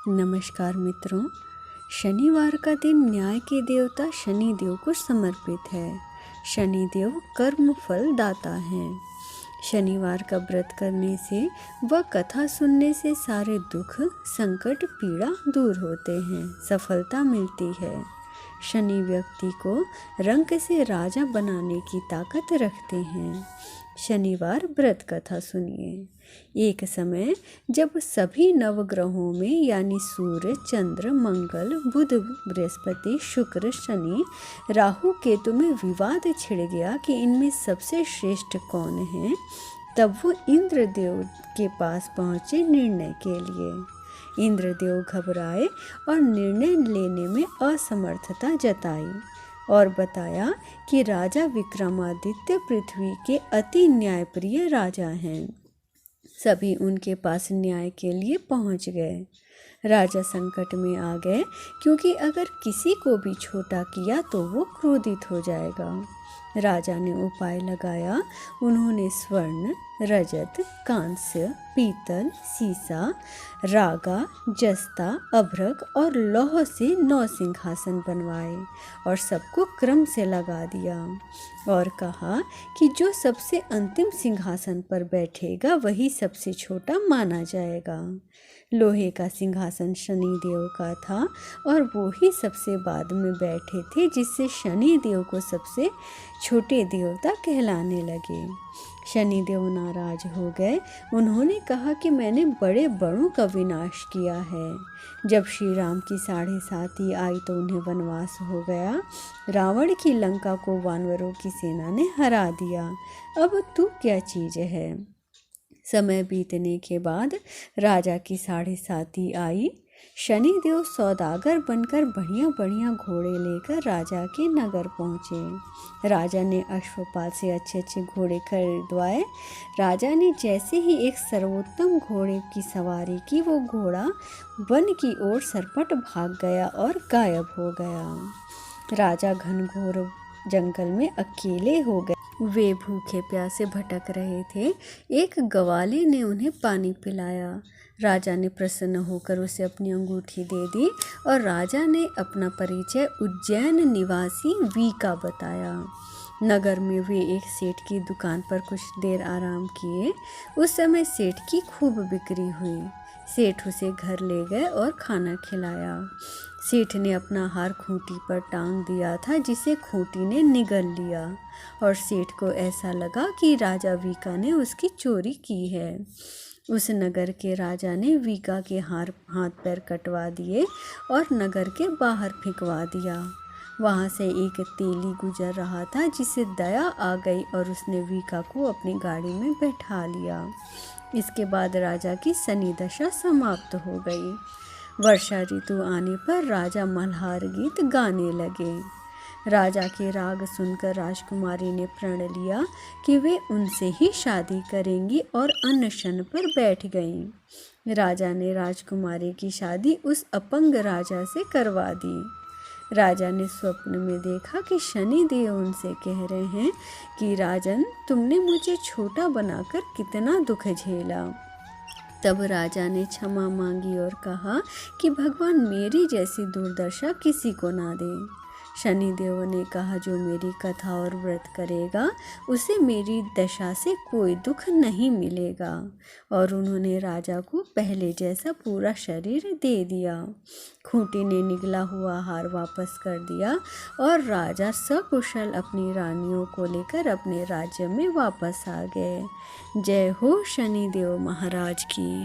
नमस्कार मित्रों। शनिवार का दिन न्याय के देवता शनिदेव को समर्पित है। शनिदेव कर्म फल दाता हैं। शनिवार का व्रत करने से व कथा सुनने से सारे दुख, संकट, पीड़ा दूर होते हैं, सफलता मिलती है। शनि व्यक्ति को रंक से राजा बनाने की ताकत रखते हैं। शनिवार व्रत कथा सुनिए। एक समय जब सभी नवग्रहों में यानी सूर्य, चंद्र, मंगल, बुध, बृहस्पति, शुक्र, शनि, राहु, केतु में विवाद छिड़ गया कि इनमें सबसे श्रेष्ठ कौन है, तब वो इंद्रदेव के पास पहुँचे निर्णय के लिए। इंद्रदेव घबराए और निर्णय लेने में असमर्थता जताई और बताया कि राजा विक्रमादित्य पृथ्वी के अति न्यायप्रिय राजा हैं। सभी उनके पास न्याय के लिए पहुंच गए। राजा संकट में आ गए क्योंकि अगर किसी को भी छोटा किया तो वो क्रोधित हो जाएगा। राजा ने उपाय लगाया। उन्होंने स्वर्ण, रजत, कांस्य, पीतल, सीसा, रागा, जस्ता, अभ्रक और लौह से 9 सिंहासन बनवाए और सबको क्रम से लगा दिया और कहा कि जो सबसे अंतिम सिंहासन पर बैठेगा वही सबसे छोटा माना जाएगा। लोहे का सिंहासन शनिदेव का था और वो ही सबसे बाद में बैठे थे, जिससे शनिदेव को सबसे छोटे देवता कहलाने लगे। शनिदेव नाराज हो गए। उन्होंने कहा कि मैंने बड़े बड़ों का विनाश किया है। जब श्री राम की 7.5 आई तो उन्हें वनवास हो गया। रावण की लंका को वानरों की सेना ने हरा दिया। अब तू क्या चीज़ है। समय बीतने के बाद राजा की 7.5 आई। शनिदेव सौदागर बनकर बढ़िया बढ़िया घोड़े लेकर राजा के नगर पहुँचे। राजा ने अश्वपाल से अच्छे अच्छे घोड़े खरीदवाए। राजा ने जैसे ही एक सर्वोत्तम घोड़े की सवारी की, वो घोड़ा वन की ओर सरपट भाग गया और गायब हो गया। राजा घनघोर जंगल में अकेले हो गए। वे भूखे प्यासे भटक रहे थे। एक ग्वाले ने उन्हें पानी पिलाया। राजा ने प्रसन्न होकर उसे अपनी अंगूठी दे दी और राजा ने अपना परिचय उज्जैन निवासी वीका बताया। नगर में वे एक सेठ की दुकान पर कुछ देर आराम किए। उस समय सेठ की खूब बिक्री हुई। सेठ उसे घर ले गए और खाना खिलाया। सेठ ने अपना हार खूंटी पर टांग दिया था, जिसे खूंटी ने निगल लिया और सेठ को ऐसा लगा कि राजा वीका ने उसकी चोरी की है। उस नगर के राजा ने वीका के हाथ पैर कटवा दिए और नगर के बाहर फेंकवा दिया। वहाँ से एक तेली गुजर रहा था, जिसे दया आ गई और उसने वीका को अपनी गाड़ी में बैठा लिया। इसके बाद राजा की शनि दशा समाप्त हो गई। वर्षा ऋतु आने पर राजा मल्हार गीत गाने लगे। राजा के राग सुनकर राजकुमारी ने प्रण लिया कि वे उनसे ही शादी करेंगी और अनशन पर बैठ गईं। राजा ने राजकुमारी की शादी उस अपंग राजा से करवा दी। राजा ने स्वप्न में देखा कि शनिदेव उनसे कह रहे हैं कि राजन, तुमने मुझे छोटा बनाकर कितना दुख झेला। तब राजा ने क्षमा मांगी और कहा कि भगवान मेरी जैसी दुर्दशा किसी को ना दे। शनिदेव ने कहा, जो मेरी कथा और व्रत करेगा उसे मेरी दशा से कोई दुख नहीं मिलेगा। और उन्होंने राजा को पहले जैसा पूरा शरीर दे दिया। खूंटी ने निगला हुआ हार वापस कर दिया और राजा सकुशल अपनी रानियों को लेकर अपने राज्य में वापस आ गए। जय हो शनिदेव महाराज की।